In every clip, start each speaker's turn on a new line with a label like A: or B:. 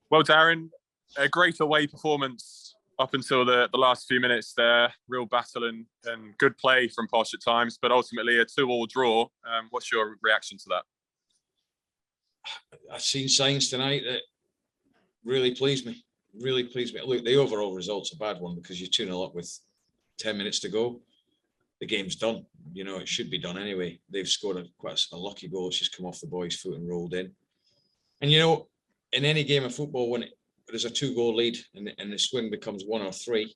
A: Well, Darren, a great away performance up until the last few minutes there. Real battle and good play from Posh at times, but ultimately a 2-2 draw. What's your reaction to that?
B: I've seen signs tonight that really pleased me. Look, the overall result's a bad one because you're 2-0 up with 10 minutes to go. The game's done. You know, it should be done anyway. They've scored quite a lucky goal. It's just come off the boy's foot and rolled in. And, you know, in any game of football, when there's a 2-goal lead and the swing becomes 1 or 3,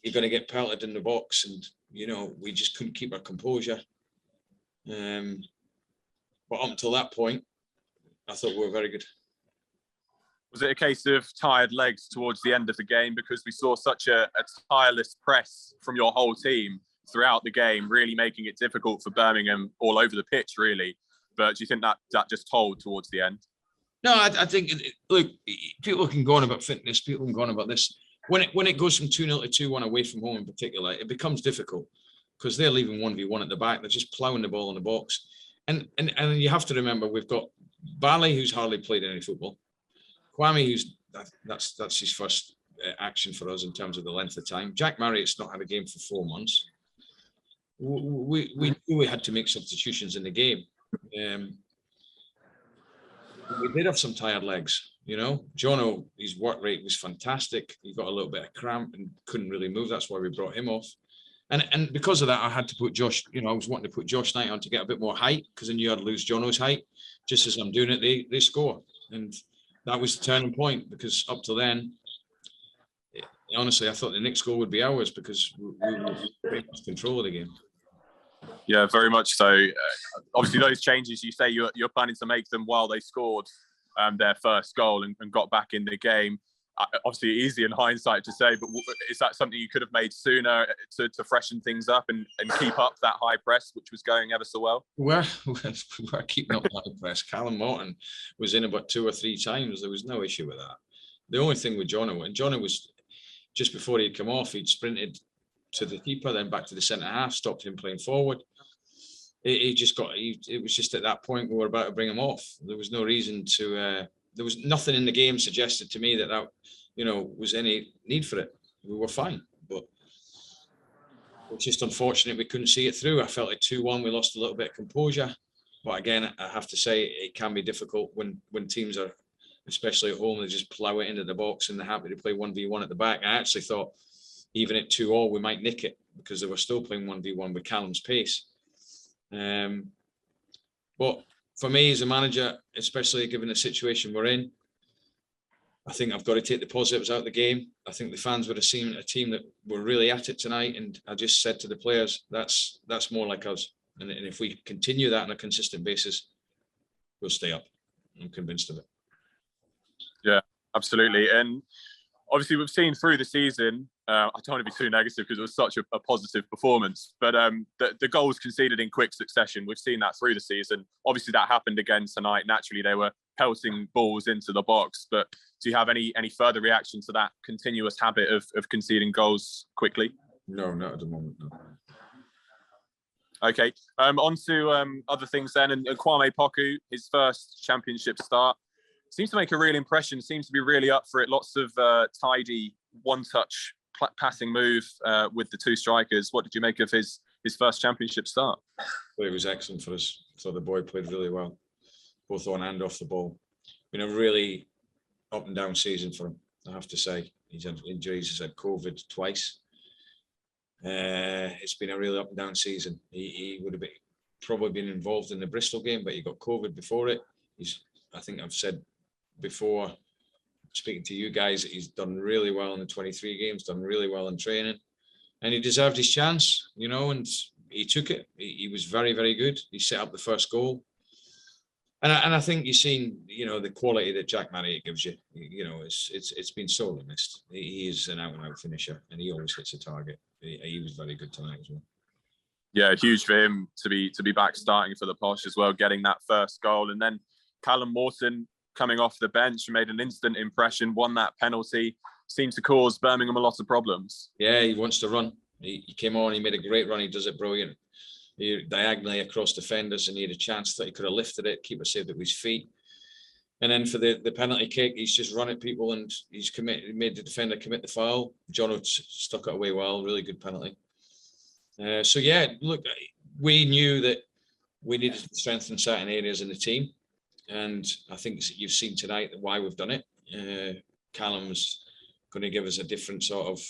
B: you're going to get pelted in the box. And, you know, we just couldn't keep our composure. But up until that point, I thought we were very good.
A: Was it a case of tired legs towards the end of the game because we saw such a tireless press from your whole team throughout the game, really making it difficult for Birmingham all over the pitch, really? But do you think that just told towards the end?
B: No, I think, look, people can go on about fitness, people can go on about this. When it goes from 2-0 to 2-1 away from home in particular, it becomes difficult because they're leaving 1v1 at the back. They're just ploughing the ball in the box. And you have to remember, we've got Bally, who's hardly played any football. Kwame, that's his first action for us in terms of the length of time. Jack Marriott's not had a game for 4 months. We knew we had to make substitutions in the game. We did have some tired legs, you know. Jono, his work rate was fantastic. He got a little bit of cramp and couldn't really move. That's why we brought him off. And because of that, I had to put Josh, you know, I was wanting to put Josh Knight on to get a bit more height because I knew I'd lose Jono's height. Just as I'm doing it, they score. And that was the turning point because up to then, honestly, I thought the next goal would be ours because we were in control of the game.
A: Yeah, very much so. Obviously, those changes you say you're planning to make them while they scored their first goal and got back in the game. Obviously, easy in hindsight to say, but is that something you could have made sooner to freshen things up and keep up that high press, which was going ever so well?
B: We're keeping up that high press. Callum Morton was in about 2 or 3 times. There was no issue with that. The only thing with Jono, and Jono was just before he'd come off, he'd sprinted to the keeper, then back to the centre half, stopped him playing forward. It was just at that point we were about to bring him off. There was no reason to. There was nothing in the game suggested to me that you know, was any need for it. We were fine, but it's just unfortunate we couldn't see it through. I felt at 2-1 we lost a little bit of composure, but again, I have to say it can be difficult when teams are, especially at home, they just plough it into the box and they're happy to play 1v1 at the back. I actually thought even at 2-2 we might nick it because they were still playing 1v1 with Callum's pace. But for me as a manager, especially given the situation we're in, I think I've got to take the positives out of the game. I think the fans would have seen a team that were really at it tonight, and I just said to the players, that's more like us. And if we continue that on a consistent basis, we'll stay up. I'm convinced of it.
A: Yeah, absolutely. And obviously, we've seen through the season, I don't want to be too negative because it was such a positive performance, but the goals conceded in quick succession, we've seen that through the season. Obviously, that happened again tonight. Naturally, they were pelting balls into the box, but do you have any further reaction to that continuous habit of conceding goals quickly?
B: No, not at the moment, no.
A: Okay, on to other things then. And Kwame Poku, his first championship start, seems to make a real impression, seems to be really up for it. Lots of tidy one-touch passing move with the 2 strikers. What did you make of his first championship start?
B: Well, it was excellent for us. So the boy played really well, both on and off the ball. Been a really up and down season for him, I have to say. He's had injuries, he's had COVID twice. It's been a really up and down season. He would have probably been involved in the Bristol game, but he got COVID before it. I think I've said before, speaking to you guys, he's done really well in the 23 games, done really well in training, and he deserved his chance, you know, and he took it. He was very, very good. He set up the first goal. And I think you've seen, you know, the quality that Jack Marriott gives you. You know, it's been sorely missed. He is an out-and-out finisher, and he always hits a target. He was very good tonight as well.
A: Yeah, huge for him to be back starting for the Posh as well, getting that first goal. And then Callum Morton coming off the bench, made an instant impression, won that penalty, seems to cause Birmingham a lot of problems.
B: Yeah, he wants to run. He came on, he made a great run, he does it brilliant. He diagonally across defenders, and he had a chance that he could have lifted it, keeper saved it with his feet. And then for the penalty kick, he's just run at people and he's made the defender commit the foul. Jono stuck it away well, really good penalty. So yeah, look, we knew that we needed to strengthen certain areas in the team. And I think you've seen tonight why we've done it. Callum's going to give us a different sort of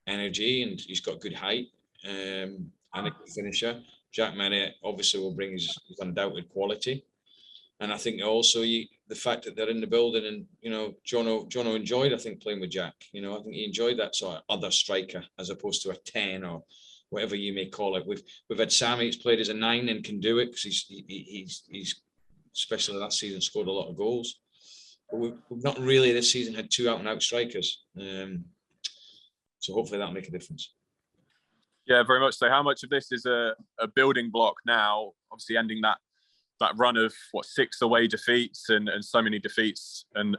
B: energy, and he's got good height and a good finisher. Jack Marriott obviously will bring his undoubted quality. And I think also the fact that they're in the building, and Jono enjoyed, I think, playing with Jack. I think he enjoyed that sort of other striker as opposed to a 10 or whatever you may call it. We've had Sammy, who's played as a 9 and can do it because he's especially last season scored a lot of goals. But we've not really this season had 2 out and out strikers. So hopefully that'll make a difference.
A: Yeah, very much so. How much of this is a building block now? Obviously, ending that run of 6 away defeats and so many defeats and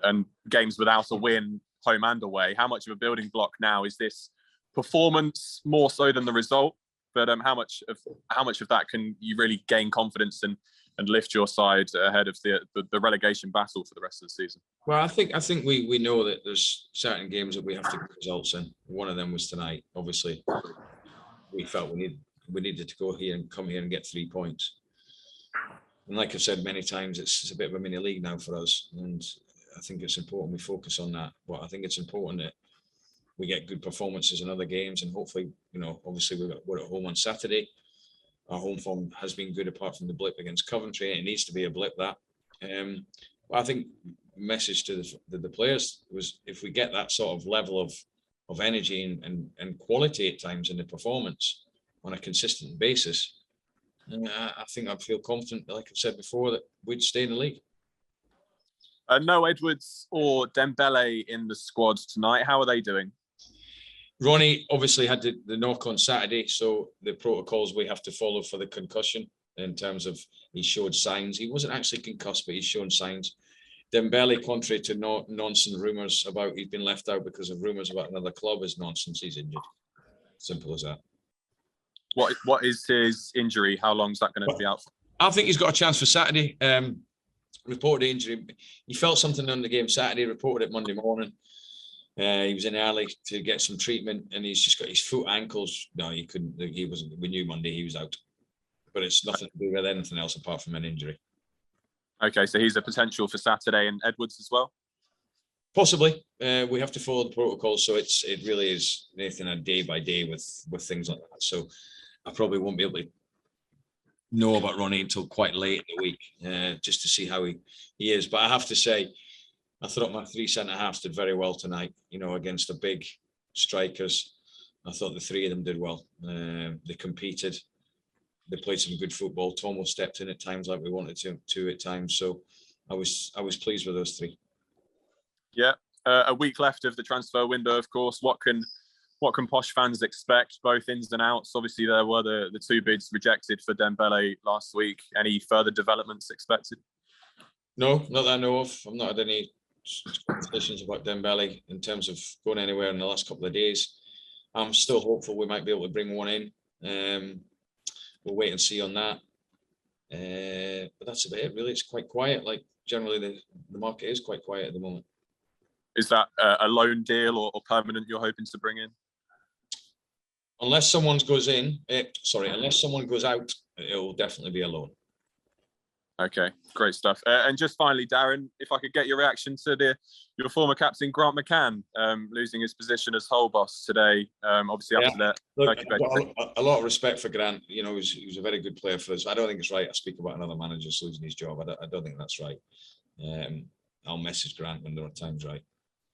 A: games without a win, home and away. How much of a building block now is this performance, more so than the result? But how much of that can you really gain confidence and lift your side ahead of the relegation battle for the rest of the season?
B: Well, I think we know that there's certain games that we have to get results in. One of them was tonight. Obviously, we felt we needed to go here and come here and get 3 points. And like I've said many times, it's a bit of a mini league now for us, and I think it's important we focus on that. But I think it's important that we get good performances in other games, and hopefully, obviously we're at home on Saturday. Our home form has been good apart from the blip against Coventry. It needs to be a blip, that. But I think message to the players was, if we get that sort of level of energy and quality at times in the performance on a consistent basis, I think I'd feel confident, like I've said before, that we'd stay in the league.
A: No Edwards or Dembele in the squad tonight. How are they doing?
B: Ronnie obviously had the knock on Saturday, so the protocols we have to follow for the concussion, in terms of he showed signs. He wasn't actually concussed, but he's shown signs. Dembele, contrary to nonsense rumours about he's been left out because of rumours about another club, is nonsense. He's injured. Simple as that.
A: What is his injury? How long is that going to be out for?
B: I think he's got a chance for Saturday. Reported injury. He felt something on the game Saturday, reported it Monday morning. He was in early to get some treatment, and he's just got his foot, ankles. No, he couldn't. He wasn't. We knew Monday he was out, but it's nothing to do with anything else apart from an injury.
A: Okay, so he's a potential for Saturday, and Edwards as well.
B: Possibly. We have to follow the protocol, so it really is, Nathan, a day by day with things like that. So I probably won't be able to know about Ronnie until quite late in the week, just to see how he is. But I have to say, I thought my 3 centre-halves did very well tonight, against the big strikers. I thought the 3 of them did well. They competed. They played some good football. Tomo stepped in at times like we wanted to at times. So I was pleased with those 3.
A: Yeah. A week left of the transfer window, of course. What can Posh fans expect, both ins and outs? Obviously, there were the 2 bids rejected for Dembele last week. Any further developments expected?
B: No, not that I know of. I've not had any conversations about Dembele in terms of going anywhere in the last couple of days. I'm still hopeful we might be able to bring one in. We'll wait and see on that. But that's about it, really. It's quite quiet. Like, generally, the market is quite quiet at the moment.
A: Is that a loan deal or permanent you're hoping to bring in?
B: Unless someone goes out, it'll definitely be a loan.
A: Okay, great stuff. And just finally, Darren, if I could get your reaction to your former captain, Grant McCann, losing his position as whole boss today, obviously after that.
B: Look, I've got a lot of respect for Grant. He was a very good player for us. I don't think it's right I speak about another manager losing his job. I don't think that's right. I'll message Grant when there are times right.